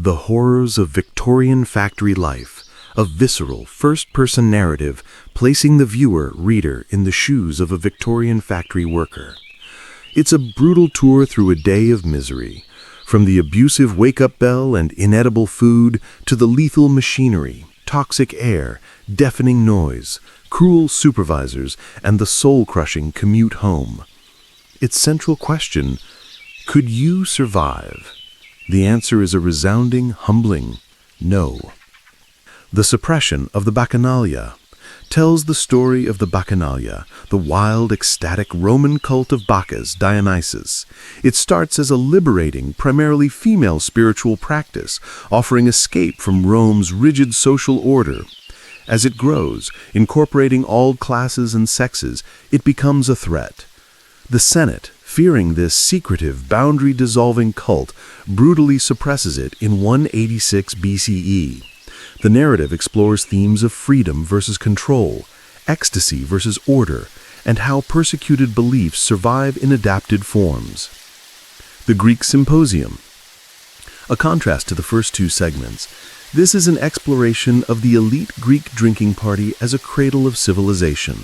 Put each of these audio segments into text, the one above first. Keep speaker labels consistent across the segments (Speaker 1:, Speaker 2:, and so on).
Speaker 1: The horrors of Victorian factory life, a visceral, first-person narrative placing the viewer-reader in the shoes of a Victorian factory worker. It's a brutal tour through a day of misery, from the abusive wake-up bell and inedible food to the lethal machinery, toxic air, deafening noise, cruel supervisors, and the soul-crushing commute home. Its central question, could you survive? The answer is a resounding, humbling no. The Suppression of the Bacchanalia tells the story of the Bacchanalia, the wild, ecstatic Roman cult of Bacchus, Dionysus. It starts as a liberating, primarily female spiritual practice, offering escape from Rome's rigid social order. As it grows, incorporating all classes and sexes, it becomes a threat. The Senate, fearing this secretive, boundary-dissolving cult, brutally suppresses it in 186 BCE. The narrative explores themes of freedom versus control, ecstasy versus order, and how persecuted beliefs survive in adapted forms. The Greek Symposium. A contrast to the first two segments, this is an exploration of the elite Greek drinking party as a cradle of civilization.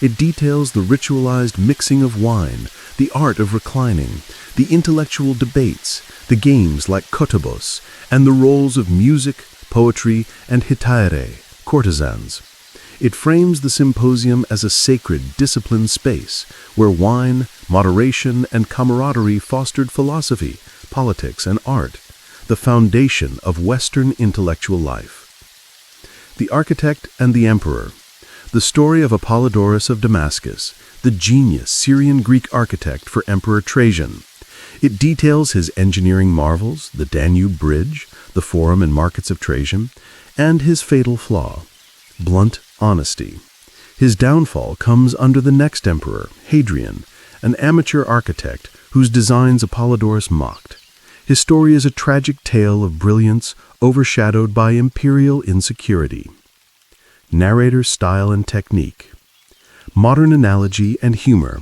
Speaker 1: It details the ritualized mixing of wine, the art of reclining, the intellectual debates, the games like kotobos, and the roles of music, poetry, and hetaire, courtesans. It frames the symposium as a sacred, disciplined space where wine, moderation, and camaraderie fostered philosophy, politics, and art, the foundation of Western intellectual life. The Architect and the Emperor. The story of Apollodorus of Damascus, the genius Syrian-Greek architect for Emperor Trajan. It details his engineering marvels, the Danube Bridge, the Forum and Markets of Trajan, and his fatal flaw, blunt honesty. His downfall comes under the next emperor, Hadrian, an amateur architect whose designs Apollodorus mocked. His story is a tragic tale of brilliance overshadowed by imperial insecurity. Narrator style and technique. Modern analogy and humor.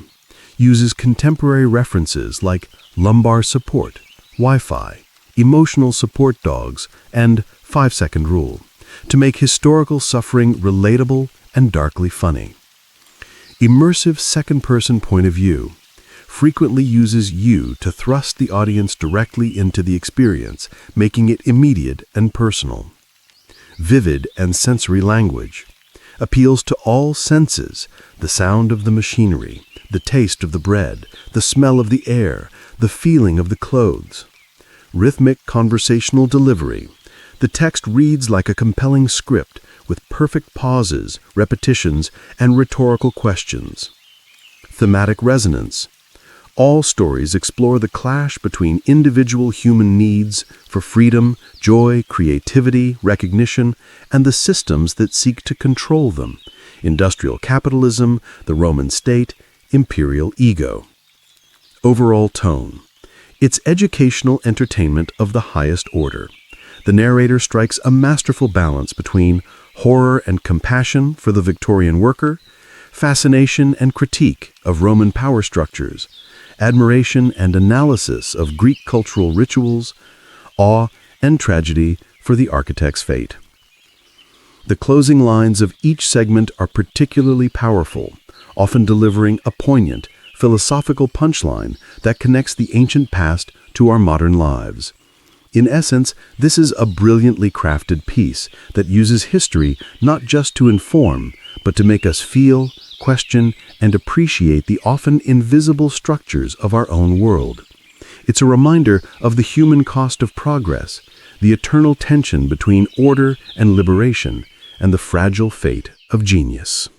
Speaker 1: Uses contemporary references like lumbar support, Wi-Fi, emotional support dogs, and 5-second rule to make historical suffering relatable and darkly funny. Immersive second-person point of view. Frequently uses you to thrust the audience directly into the experience, making it immediate and personal. Vivid and sensory language. Appeals to all senses, the sound of the machinery, the taste of the bread, the smell of the air, the feeling of the clothes. Rhythmic conversational delivery. The text reads like a compelling script with perfect pauses, repetitions, and rhetorical questions. Thematic resonance. All stories explore the clash between individual human needs for freedom, joy, creativity, recognition, and the systems that seek to control them: industrial capitalism, the Roman state, imperial ego. Overall tone. It's educational entertainment of the highest order. The narrator strikes a masterful balance between horror and compassion for the Victorian worker, fascination and critique of Roman power structures, admiration and analysis of Greek cultural rituals, awe and tragedy for the architect's fate. The closing lines of each segment are particularly powerful, often delivering a poignant, philosophical punchline that connects the ancient past to our modern lives. In essence, this is a brilliantly crafted piece that uses history not just to inform, but to make us feel, question, and appreciate the often invisible structures of our own world. It's a reminder of the human cost of progress, the eternal tension between order and liberation, and the fragile fate of genius.